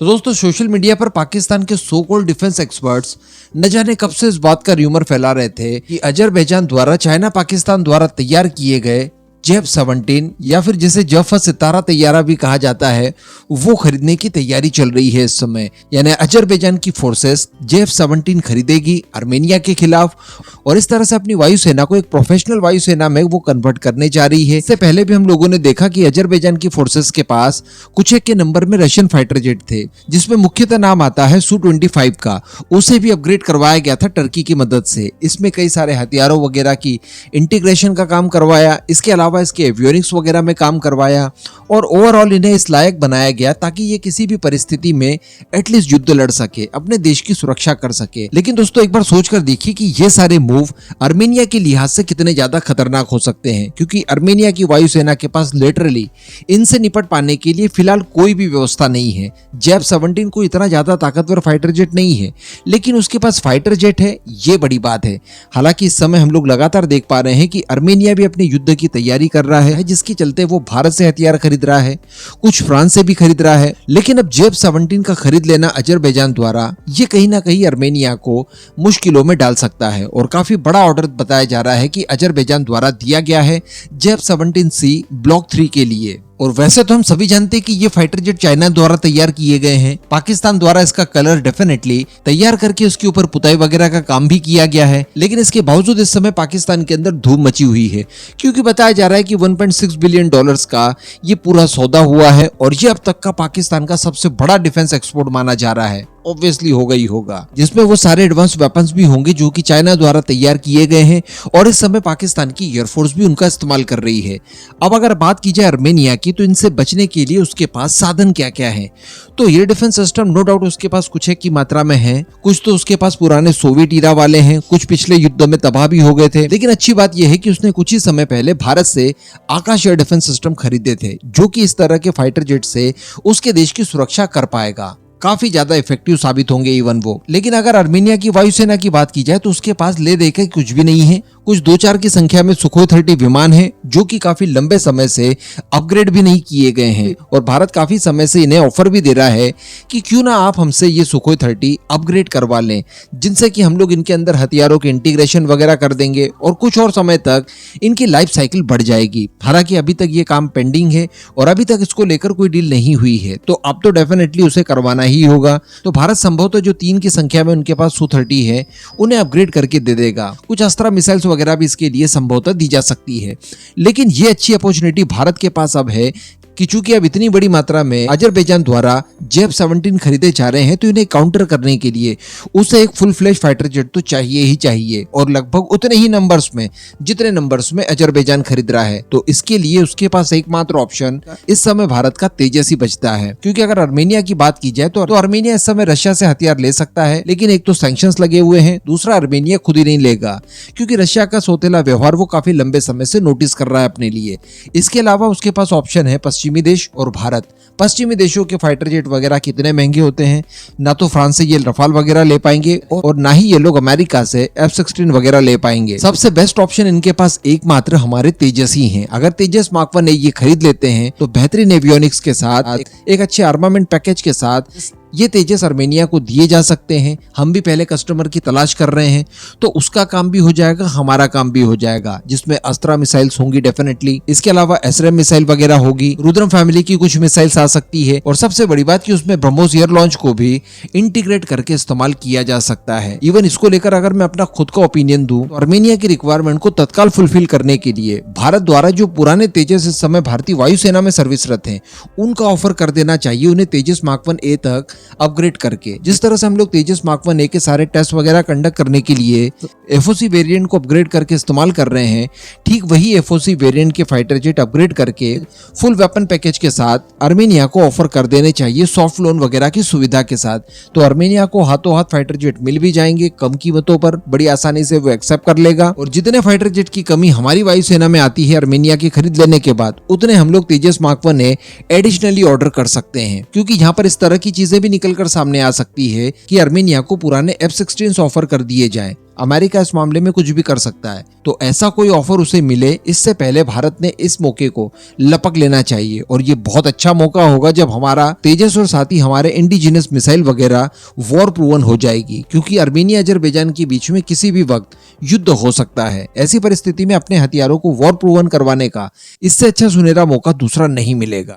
तो दोस्तों social media पर पाकिस्तान के सो कॉल्ड डिफेंस एक्सपर्ट्स न जाने कब से इस बात का र्यूमर फैला रहे थे कि अजरबैजान द्वारा चाइना पाकिस्तान द्वारा तैयार किए गए JF-17 या फिर जिसे जफ सितारा तैयारा भी कहा जाता है वो खरीदने की तैयारी चल रही है इस समय। यानी अजरबैजान की फोर्सेस JF-17 खरीदेगी आर्मेनिया के खिलाफ और इस तरह से अपनी वायुसेना को एक प्रोफेशनल वायुसेना में वो कन्वर्ट करने जा रही है। इससे पहले भी हम लोगों ने देखा कि अजरबैजान की फोर्सेस के पास कुछ एक के नंबर में रशियन फाइटर जेट थे, जिसमें मुख्यतः नाम आता है Su-25 का। उसे भी अपग्रेड करवाया गया था टर्की की मदद से। इसमें कई सारे हथियारों वगैरह की इंटीग्रेशन का काम करवाया, इसके अलावा इसके एवियोनिक्स वगैरह में काम करवाया और ओवरऑल इन्हें इस लायक बनाया गया ताकि ये किसी भी परिस्थिति में एटलीस्ट युद्ध लड़ सके, अपने देश की सुरक्षा कर सके। लेकिन दोस्तों एक बार सोचकर देखिए कि ये सारे मूव आर्मेनिया के लिहाज से कितने ज्यादा खतरनाक हो सकते हैं, क्योंकि आर्मेनिया की वायुसेना के पास लिटरली इनसे निपट पाने के लिए फिलहाल कोई भी व्यवस्था नहीं है। JF-17 को इतना ज्यादा ताकतवर फाइटर जेट नहीं है, लेकिन उसके पास फाइटर जेट है, ये बड़ी बात है। हालांकि इस समय हम लोग लगातार देख पा रहे हैं कि आर्मेनिया भी अपने युद्ध की तैयारी कर रहा है, जिसके चलते वो भारत से हथियार खरीद रहा है, कुछ फ्रांस से भी खरीद रहा है। लेकिन अब JF-17 का खरीद लेना अजरबैजान द्वारा ये कहीं ना कहीं आर्मेनिया को मुश्किलों में डाल सकता है और काफी बड़ा ऑर्डर बताया जा रहा है कि अजरबैजान द्वारा दिया गया है JF-17C ब्लॉक 3 के लिए। और वैसे तो हम सभी जानते हैं कि ये फाइटर जेट चाइना द्वारा तैयार किए गए हैं। पाकिस्तान द्वारा इसका कलर डेफिनेटली तैयार करके उसके ऊपर पुताई वगैरह का काम भी किया गया है, लेकिन इसके बावजूद इस समय पाकिस्तान के अंदर धूम मची हुई है, क्योंकि बताया जा रहा है कि 1.6 बिलियन डॉलर्स का ये पूरा सौदा हुआ है और ये अब तक का पाकिस्तान का सबसे बड़ा डिफेंस एक्सपोर्ट माना जा रहा है। ऑब्वियसली होगा ही होगा, जिसमें वो सारे एडवांस वेपन्स भी होंगे जो कि चाइना द्वारा तैयार किए गए हैं और इस समय पाकिस्तान की एयरफोर्स भी उनका इस्तेमाल कर रही है। अब अगर बात की जाए आर्मेनिया की, तो इनसे बचने के लिए उसके पास साधन क्या क्या है, तो air defence system no doubt उसके पास कुछ एक की मात्रा में है। कुछ तो उसके पास पुराने सोवियत ईरा वाले हैं, कुछ पिछले युद्धों में तबाह भी हो गए थे। लेकिन अच्छी बात यह है कि उसने कुछ ही समय पहले भारत से आकाश एयर डिफेंस सिस्टम खरीदे थे, जो कि इस तरह के फाइटर जेट से उसके देश की सुरक्षा कर पाएगा, काफी ज्यादा इफेक्टिव साबित होंगे इवन वो। लेकिन अगर आर्मेनिया की वायुसेना की बात की जाए तो उसके पास ले देकर कुछ भी नहीं है। कुछ 2-4 की संख्या में सुखोई 30 विमान हैं, जो कि काफी लंबे समय से अपग्रेड भी नहीं किए गए हैं और भारत काफी समय से इन्हें ऑफर भी दे रहा है कि क्यों ना आप हमसे ये सुखोई 30 अपग्रेड करवा लें, जिनसे कि हम लोग इनके अंदर हथियारों के इंटीग्रेशन वगैरह कर देंगे और कुछ और समय तक इनकी लाइफ साइकिल बढ़ जाएगी। हालांकि अभी तक ये काम पेंडिंग है और अभी तक इसको लेकर कोई डील नहीं हुई है, तो अब तो डेफिनेटली उसे करवाना ही होगा। तो भारत संभवतः जो 3 की संख्या में उनके पास Su-30 है उन्हें अपग्रेड करके दे देगा। कुछ अस्त्र मिसाइल्स वगैरह भी इसके लिए संभवतः दी जा सकती है। लेकिन ये अच्छी अपॉर्चुनिटी भारत के पास अब है कि चूंकि अब इतनी बड़ी मात्रा में अजरबैजान द्वारा JF-17 खरीदे जा रहे हैं, तो इन्हें काउंटर करने के लिए उसे एक फुल फ्लैश फाइटर जेट तो चाहिए ही चाहिए, और लगभग उतने ही नंबर्स में जितने नंबर्स में अजरबैजान खरीद रहा है। तो इसके लिए उसके पास एकमात्र ऑप्शन इस समय भारत का तेजस ही बचता है, क्योंकि अगर आर्मेनिया की बात की जाए तो आर्मेनिया इस समय रशिया से हथियार ले सकता है, लेकिन एक तो सैंक्शंस लगे हुए हैं, दूसरा आर्मेनिया खुद ही नहीं लेगा, क्योंकि रशिया का सौतेला व्यवहार वो काफी लंबे समय से नोटिस कर रहा है अपने लिए। इसके अलावा उसके पास ऑप्शन है पश्चिमी देश और भारत। पश्चिमी देशों के फाइटर जेट वगैरह कितने महंगे होते हैं, ना तो फ्रांस से ये रफाल वगैरह ले पाएंगे और ना ही ये लोग अमेरिका से F-16 वगैरह ले पाएंगे। सबसे बेस्ट ऑप्शन इनके पास एकमात्र हमारे तेजस ही हैं। अगर तेजस मार्क 1 ये खरीद लेते हैं तो बेहतरीन एवियोनिक्स के साथ एक अच्छे आर्मामेंट पैकेज के साथ ये तेजस आर्मेनिया को दिए जा सकते हैं। हम भी पहले कस्टमर की तलाश कर रहे हैं, तो उसका काम भी हो जाएगा, हमारा काम भी हो जाएगा, जिसमें अस्त्रा मिसाइल्स होंगी डेफिनेटली। इसके अलावा SRM मिसाइल वगैरह होगी, रुद्रम फैमिली की कुछ मिसाइल्स आ सकती है, और सबसे बड़ी बात कि उसमें ब्रह्मोस एयर लॉन्च को भी इंटीग्रेट करके इस्तेमाल किया जा सकता है। इवन इसको लेकर अगर मैं अपना खुद का ओपिनियन दूं तो आर्मेनिया की रिक्वायरमेंट को तत्काल फुलफिल करने के लिए भारत द्वारा जो पुराने तेजस इस समय भारतीय वायुसेना में सर्विसरत हैं उनका ऑफर कर देना चाहिए उन्हें तेजस मार्क 1A तक अपग्रेड करके। जिस तरह से हम लोग तेजस मार्क 1A के सारे टेस्ट वगैरह कंडक्ट करने के लिए FOC वेरिएंट को अपग्रेड करके इस्तेमाल कर रहे हैं, ठीक वही FOC वेरिएंट के फाइटर जेट अपग्रेड करके फुल वेपन पैकेज के साथ आर्मेनिया को ऑफर कर देने चाहिए, सॉफ्ट लोन वगैरह की सुविधा के साथ। तो आर्मेनिया को हाथों हाथ फाइटर जेट मिल भी जाएंगे कम कीमतों पर, बड़ी आसानी से वो एक्सेप्ट कर लेगा। और जितने फाइटर जेट की कमी हमारी वायुसेना में आती है आर्मेनिया की खरीद लेने के बाद, उतने हम लोग तेजस मार्क 1A एडिशनली ऑर्डर कर सकते हैं, क्योंकि यहाँ पर इस तरह की चीजें भी निकल कर सामने आ सकती है कि आर्मेनिया को पुराने F-16 ऑफर कर दिए जाएं। अमेरिका इस मामले में कुछ भी कर सकता है, तो ऐसा कोई ऑफर उसे मिले इससे पहले भारत ने इस मौके को लपक लेना चाहिए। और ये बहुत अच्छा मौका होगा जब हमारा तेजस और साथ ही हमारे इंडिजिनस मिसाइल वगैरह वॉर प्रूवन हो जाएगी, क्योंकि आर्मेनिया अजरबैजान के बीच में किसी भी वक्त युद्ध हो सकता है। ऐसी परिस्थिति में अपने हथियारों को वॉर प्रूवन करवाने का इससे अच्छा सुनहरा मौका दूसरा नहीं मिलेगा।